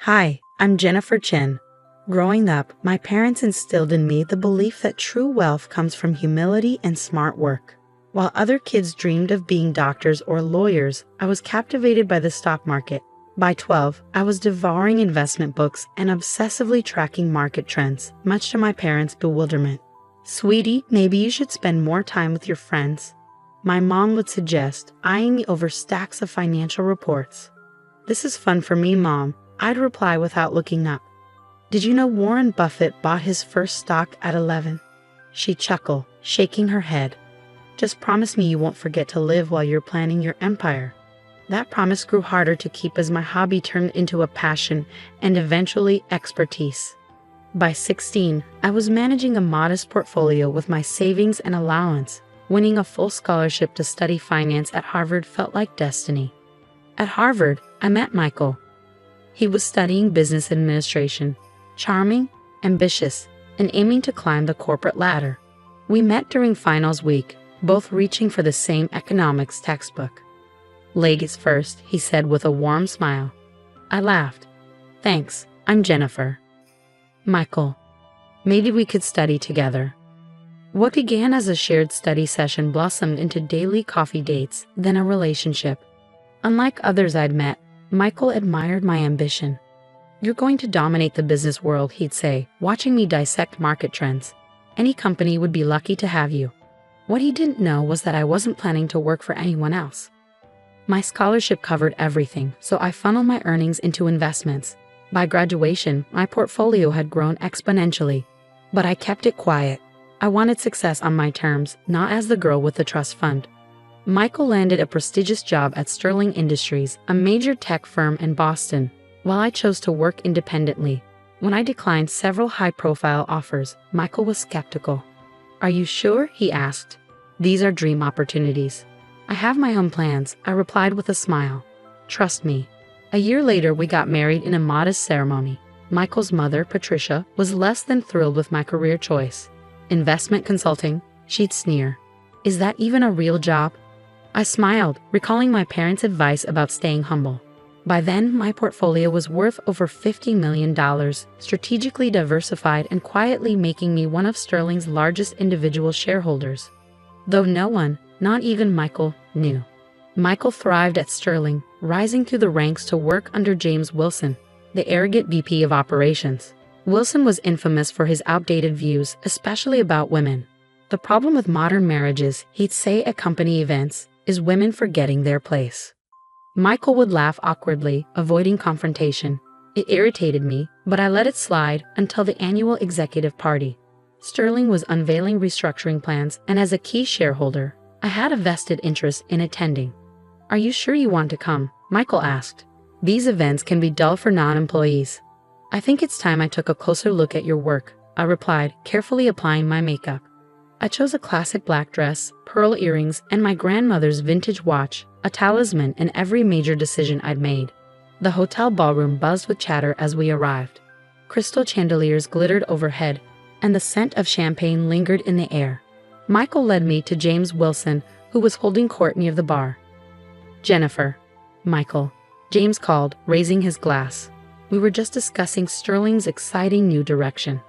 Hi, I'm Jennifer Chen. Growing up, my parents instilled in me the belief that true wealth comes from humility and smart work. While other kids dreamed of being doctors or lawyers, I was captivated by the stock market. By 12, I was devouring investment books and obsessively tracking market trends, much to my parents' bewilderment. "Sweetie, maybe you should spend more time with your friends," my mom would suggest, eyeing me over stacks of financial reports. "This is fun for me, Mom," I'd reply without looking up. "Did you know Warren Buffett bought his first stock at 11? She'd chuckle, shaking her head. "Just promise me you won't forget to live while you're planning your empire." That promise grew harder to keep as my hobby turned into a passion and eventually expertise. By 16, I was managing a modest portfolio with my savings and allowance. Winning a full scholarship to study finance at Harvard felt like destiny. At Harvard, I met Michael. He was studying business administration, charming, ambitious, and aiming to climb the corporate ladder. We met during finals week, both reaching for the same economics textbook. "Ladies first," he said with a warm smile. I laughed. "Thanks, I'm Jennifer." "Michael, maybe we could study together." What began as a shared study session blossomed into daily coffee dates, then a relationship. Unlike others I'd met, Michael admired my ambition. "You're going to dominate the business world," he'd say, watching me dissect market trends. "Any company would be lucky to have you." What he didn't know was that I wasn't planning to work for anyone else. My scholarship covered everything, so I funneled my earnings into investments. By graduation, my portfolio had grown exponentially. But I kept it quiet. I wanted success on my terms, not as the girl with the trust fund. Michael landed a prestigious job at Sterling Industries, a major tech firm in Boston, while I chose to work independently. When I declined several high-profile offers, Michael was skeptical. "Are you sure?" he asked. "These are dream opportunities." "I have my own plans," I replied with a smile. "Trust me." A year later, we got married in a modest ceremony. Michael's mother, Patricia, was less than thrilled with my career choice. "Investment consulting?" she'd sneer. "Is that even a real job?" I smiled, recalling my parents' advice about staying humble. By then, my portfolio was worth over $50 million, strategically diversified and quietly making me one of Sterling's largest individual shareholders. Though no one, not even Michael, knew. Michael thrived at Sterling, rising through the ranks to work under James Wilson, the arrogant VP of operations. Wilson was infamous for his outdated views, especially about women. "The problem with modern marriages," he'd say at company events, "is women forgetting their place." Michael would laugh awkwardly, avoiding confrontation. It irritated me, but I let it slide until the annual executive party. Sterling was unveiling restructuring plans, and as a key shareholder, I had a vested interest in attending. "Are you sure you want to come?" Michael asked. "These events can be dull for non-employees." "I think it's time I took a closer look at your work," I replied, carefully applying my makeup. I chose a classic black dress, pearl earrings, and my grandmother's vintage watch, a talisman in every major decision I'd made. The hotel ballroom buzzed with chatter as we arrived. Crystal chandeliers glittered overhead, and the scent of champagne lingered in the air. Michael led me to James Wilson, who was holding court near the bar. "Jennifer." "Michael," James called, raising his glass. We were just discussing Sterling's exciting new direction.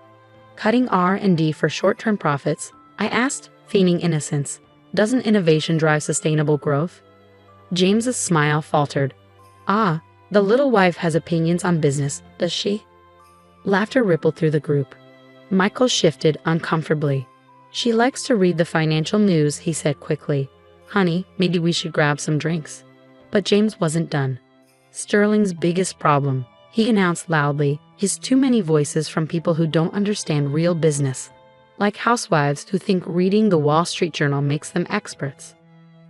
"Cutting R&D for short-term profits?" I asked, feigning innocence. "Doesn't innovation drive sustainable growth?" James's smile faltered. "Ah, the little wife has opinions on business, does she?" Laughter rippled through the group. Michael shifted uncomfortably. "She likes to read the financial news," he said quickly. "Honey, maybe we should grab some drinks." But James wasn't done. "Sterling's biggest problem," he announced loudly, "is too many voices from people who don't understand real business. Like housewives who think reading the Wall Street Journal makes them experts."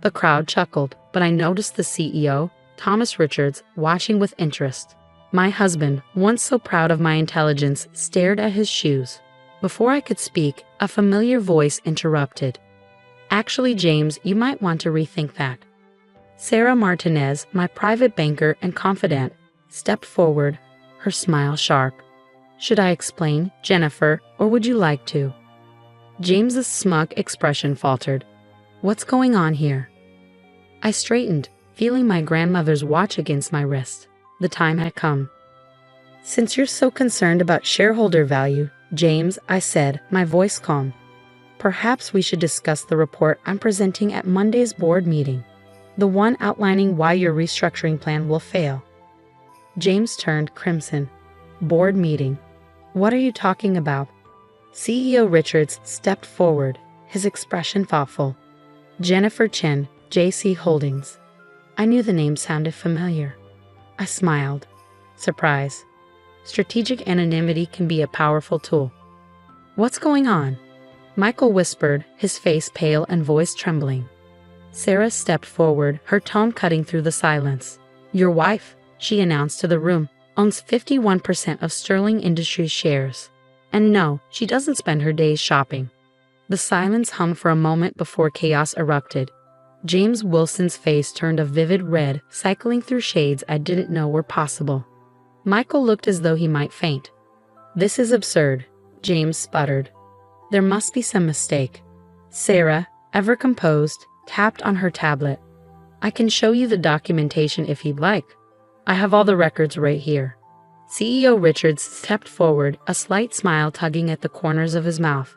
The crowd chuckled, but I noticed the CEO, Thomas Richards, watching with interest. My husband, once so proud of my intelligence, stared at his shoes. Before I could speak, a familiar voice interrupted. "Actually, James, you might want to rethink that." Sarah Martinez, my private banker and confidant, stepped forward, her smile sharp. "Should I explain, Jennifer, or would you like to?" James's smug expression faltered. "What's going on here?" I straightened, feeling my grandmother's watch against my wrist. The time had come. Since you're so concerned about shareholder value, James, I said, my voice calm, perhaps we should discuss the report I'm presenting at Monday's board meeting, the one outlining why your restructuring plan will fail. James turned crimson. Board meeting. What are you talking about? CEO Richards stepped forward, his expression thoughtful. Jennifer Chen, JC Holdings. I knew the name sounded familiar. I smiled. Surprise. Strategic anonymity can be a powerful tool. What's going on? Michael whispered, his face pale and voice trembling. Sarah stepped forward, her tone cutting through the silence. Your wife, she announced to the room, owns 51% of Sterling Industries shares. And no, she doesn't spend her days shopping. The silence hung for a moment before chaos erupted. James Wilson's face turned a vivid red, cycling through shades I didn't know were possible. Michael looked as though he might faint. This is absurd, James sputtered. There must be some mistake. Sarah, ever composed, tapped on her tablet. I can show you the documentation if you'd like. I have all the records right here. CEO Richards stepped forward, a slight smile tugging at the corners of his mouth.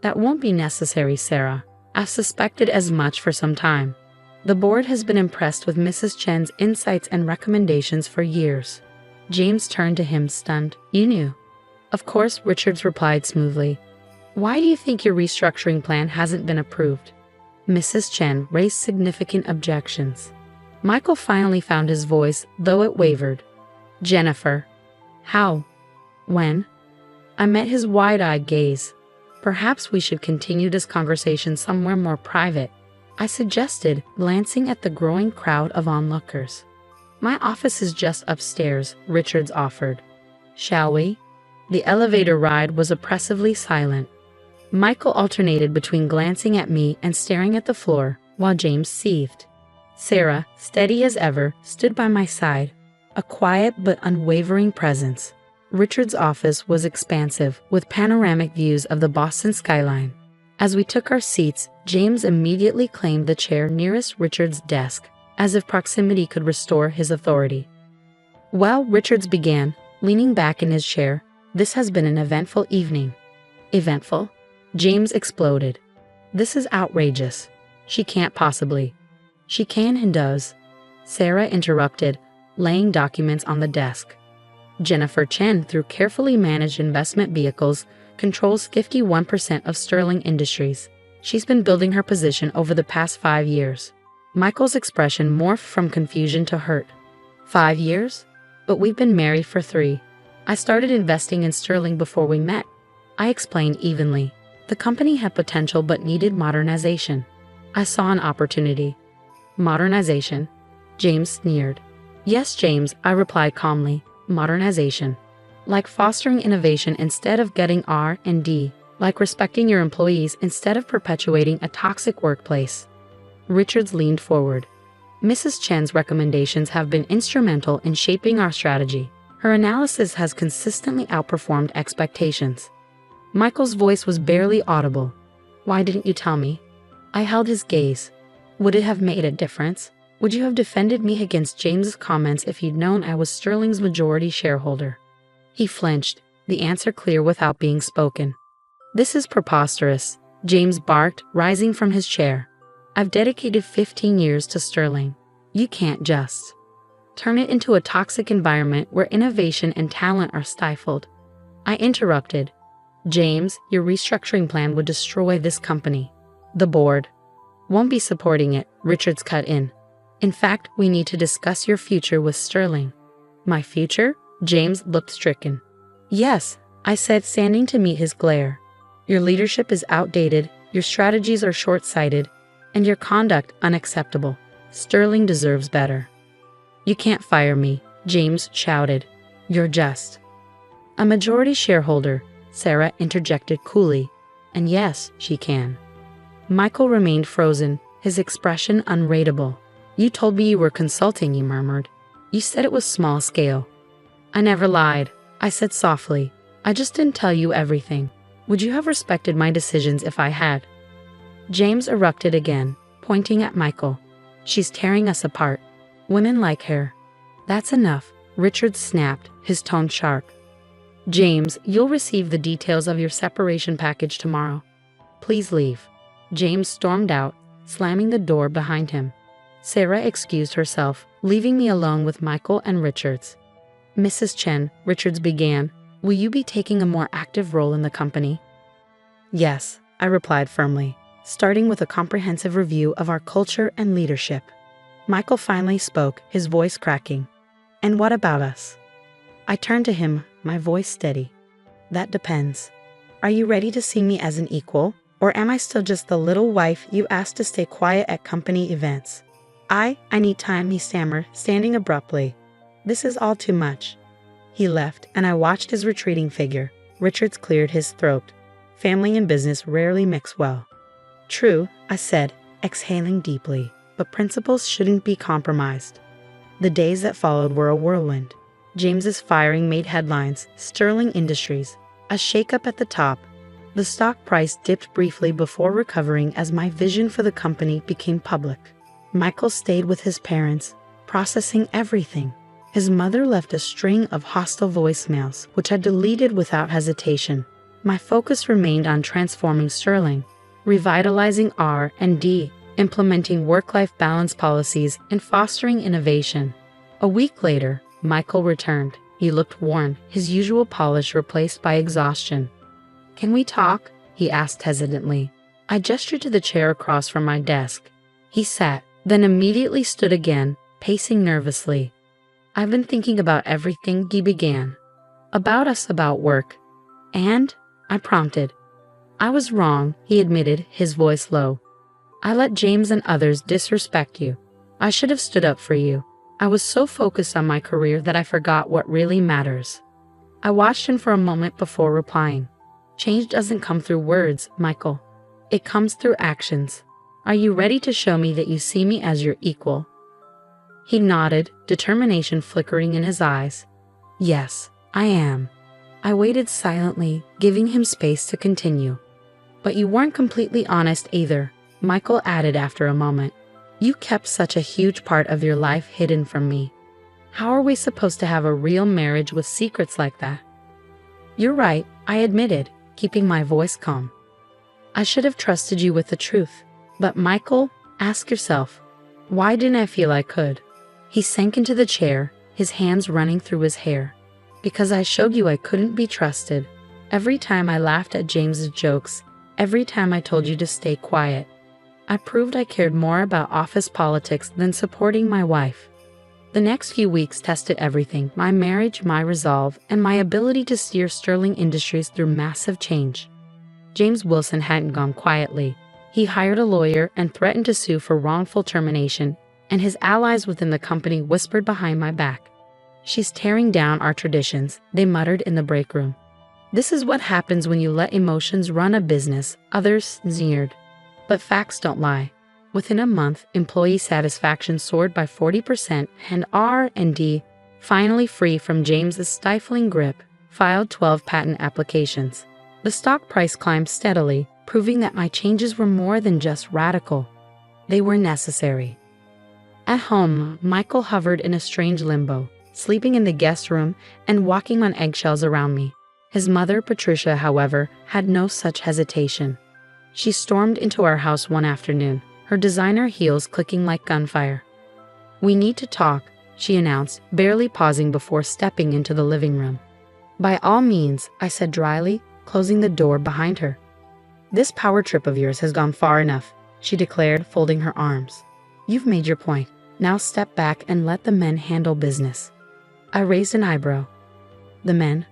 That won't be necessary, Sarah. I've suspected as much for some time. The board has been impressed with Mrs. Chen's insights and recommendations for years. James turned to him, stunned. You knew? Of course, Richards replied smoothly. Why do you think your restructuring plan hasn't been approved? Mrs. Chen raised significant objections. Michael finally found his voice, though it wavered. Jennifer. How? When? I met his wide-eyed gaze. Perhaps we should continue this conversation somewhere more private, I suggested, glancing at the growing crowd of onlookers. My office is just upstairs, Richards offered. Shall we? The elevator ride was oppressively silent. Michael alternated between glancing at me and staring at the floor, while James seethed. Sarah, steady as ever, stood by my side, a quiet but unwavering presence. Richard's office was expansive, with panoramic views of the Boston skyline. As we took our seats, James immediately claimed the chair nearest Richard's desk, as if proximity could restore his authority. Well, Richards began, leaning back in his chair, this has been an eventful evening. Eventful? James exploded. This is outrageous. She can't possibly. She can and does. Sarah interrupted, laying documents on the desk. Jennifer Chen, through carefully managed investment vehicles, controls 51% of Sterling Industries. She's been building her position over the past 5 years. Michael's expression morphed from confusion to hurt. 5 years? But we've been married for 3. I started investing in Sterling before we met. I explained evenly. The company had potential but needed modernization. I saw an opportunity. Modernization? James sneered. Yes, James, I replied calmly. Modernization. Like fostering innovation instead of getting R&D. Like respecting your employees instead of perpetuating a toxic workplace. Richards leaned forward. Mrs. Chen's recommendations have been instrumental in shaping our strategy. Her analysis has consistently outperformed expectations. Michael's voice was barely audible. Why didn't you tell me? I held his gaze. Would it have made a difference? Would you have defended me against James's comments if you'd known I was Sterling's majority shareholder? He flinched, the answer clear without being spoken. This is preposterous, James barked, rising from his chair. I've dedicated 15 years to Sterling. You can't just turn it into a toxic environment where innovation and talent are stifled. I interrupted. James, your restructuring plan would destroy this company. The board won't be supporting it, Richards cut in. In fact, we need to discuss your future with Sterling. My future? James looked stricken. Yes, I said, standing to meet his glare. Your leadership is outdated, your strategies are short-sighted, and your conduct unacceptable. Sterling deserves better. You can't fire me, James shouted. You're just a majority shareholder, Sarah interjected coolly. And yes, she can. Michael remained frozen, his expression unreadable. You told me you were consulting, he murmured. You said it was small scale. I never lied, I said softly. I just didn't tell you everything. Would you have respected my decisions if I had? James erupted again, pointing at Michael. She's tearing us apart. Women like her. That's enough, Richard snapped, his tone sharp. James, you'll receive the details of your separation package tomorrow. Please leave. James stormed out, slamming the door behind him. Sarah excused herself, leaving me alone with Michael and Richards. Mrs. Chen, Richards began, will you be taking a more active role in the company? Yes, I replied firmly, starting with a comprehensive review of our culture and leadership. Michael finally spoke, his voice cracking. And what about us? I turned to him, my voice steady. That depends. Are you ready to see me as an equal, or am I still just the little wife you asked to stay quiet at company events? I need time, he stammered, standing abruptly. This is all too much. He left, and I watched his retreating figure. Richards cleared his throat. Family and business rarely mix well. True, I said, exhaling deeply, but principles shouldn't be compromised. The days that followed were a whirlwind. James's firing made headlines, Sterling Industries, a shakeup at the top. The stock price dipped briefly before recovering as my vision for the company became public. Michael stayed with his parents, processing everything. His mother left a string of hostile voicemails, which I deleted without hesitation. My focus remained on transforming Sterling, revitalizing R&D, implementing work-life balance policies, and fostering innovation. A week later, Michael returned. He looked worn, his usual polish replaced by exhaustion. Can we talk? He asked hesitantly. I gestured to the chair across from my desk. He sat, then immediately stood again, pacing nervously. I've been thinking about everything, he began. About us, about work. And? I prompted. I was wrong, he admitted, his voice low. I let James and others disrespect you. I should have stood up for you. I was so focused on my career that I forgot what really matters. I watched him for a moment before replying. Change doesn't come through words, Michael. It comes through actions. Are you ready to show me that you see me as your equal? He nodded, determination flickering in his eyes. Yes, I am. I waited silently, giving him space to continue. But you weren't completely honest either, Michael added after a moment. You kept such a huge part of your life hidden from me. How are we supposed to have a real marriage with secrets like that? You're right, I admitted, keeping my voice calm. I should have trusted you with the truth. But Michael, ask yourself, why didn't I feel I could? He sank into the chair, his hands running through his hair. Because I showed you I couldn't be trusted. Every time I laughed at James's jokes, every time I told you to stay quiet, I proved I cared more about office politics than supporting my wife. The next few weeks tested everything, my marriage, my resolve, and my ability to steer Sterling Industries through massive change. James Wilson hadn't gone quietly. He hired a lawyer and threatened to sue for wrongful termination, and his allies within the company whispered behind my back. She's tearing down our traditions, they muttered in the break room. This is what happens when you let emotions run a business, others sneered. But facts don't lie. Within a month, employee satisfaction soared by 40%, and R&D, finally free from James's stifling grip, filed 12 patent applications. The stock price climbed steadily, proving that my changes were more than just radical. They were necessary. At home, Michael hovered in a strange limbo, sleeping in the guest room and walking on eggshells around me. His mother, Patricia, however, had no such hesitation. She stormed into our house one afternoon, her designer heels clicking like gunfire. We need to talk, she announced, barely pausing before stepping into the living room. By all means, I said dryly, closing the door behind her. This power trip of yours has gone far enough, she declared, folding her arms. You've made your point. Now step back and let the men handle business. I raised an eyebrow. The men?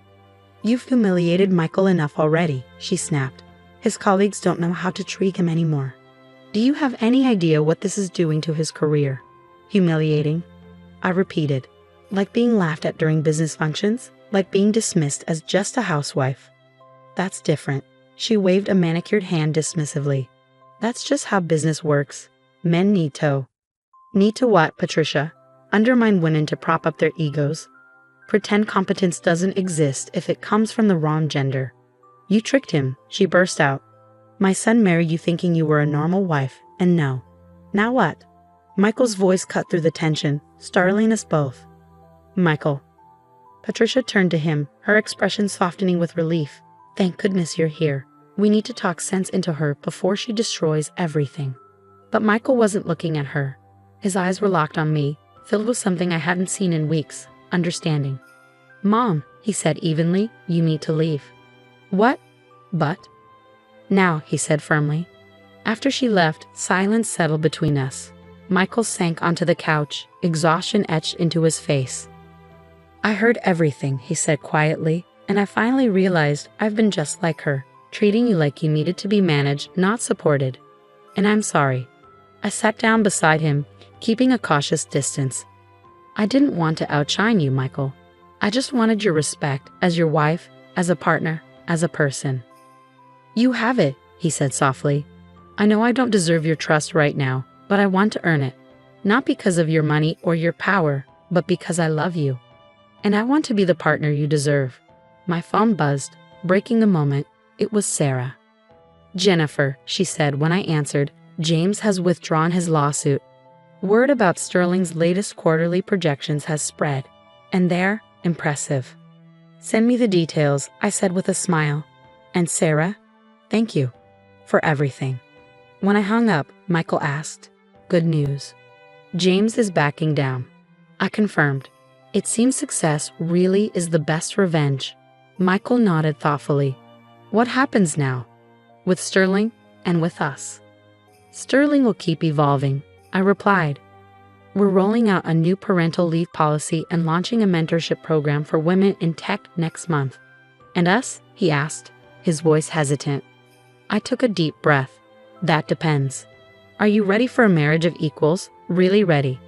You've humiliated Michael enough already, she snapped. His colleagues don't know how to treat him anymore. Do you have any idea what this is doing to his career? Humiliating? I repeated. Like being laughed at during business functions? Like being dismissed as just a housewife? That's different. She waved a manicured hand dismissively. That's just how business works. Men need to. Need to what, Patricia? Undermine women to prop up their egos. Pretend competence doesn't exist if it comes from the wrong gender. You tricked him, she burst out. My son married you thinking you were a normal wife, and no. Now what? Michael's voice cut through the tension, startling us both. Michael. Patricia turned to him, her expression softening with relief. Thank goodness you're here. We need to talk sense into her before she destroys everything. But Michael wasn't looking at her. His eyes were locked on me, filled with something I hadn't seen in weeks, understanding. Mom, he said evenly, you need to leave. What? But? Now, he said firmly. After she left, silence settled between us. Michael sank onto the couch, exhaustion etched into his face. I heard everything, he said quietly, and I finally realized I've been just like her, treating you like you needed to be managed, not supported. And I'm sorry. I sat down beside him, keeping a cautious distance. I didn't want to outshine you, Michael. I just wanted your respect as your wife, as a partner, as a person. You have it, he said softly. I know I don't deserve your trust right now, but I want to earn it. Not because of your money or your power, but because I love you. And I want to be the partner you deserve. My phone buzzed, breaking the moment. It was Sarah. Jennifer, she said when I answered, James has withdrawn his lawsuit. Word about Sterling's latest quarterly projections has spread, and they're impressive. Send me the details, I said with a smile. And Sarah, thank you for everything. When I hung up, Michael asked, good news. James is backing down. I confirmed. It seems success really is the best revenge. Michael nodded thoughtfully. What happens now? With Sterling and with us? Sterling will keep evolving, I replied. We're rolling out a new parental leave policy and launching a mentorship program for women in tech next month. And us? He asked, his voice hesitant. I took a deep breath. That depends. Are you ready for a marriage of equals? Really ready?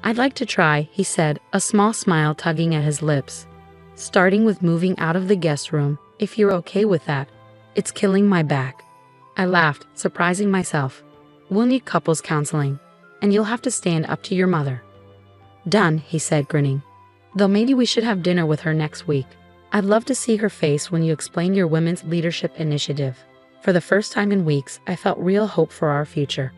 I'd like to try, he said, a small smile tugging at his lips. Starting with moving out of the guest room, if you're okay with that. It's killing my back. I laughed, surprising myself. We'll need couples counseling, and you'll have to stand up to your mother. Done, he said, grinning. Though maybe we should have dinner with her next week. I'd love to see her face when you explain your women's leadership initiative. For the first time in weeks, I felt real hope for our future.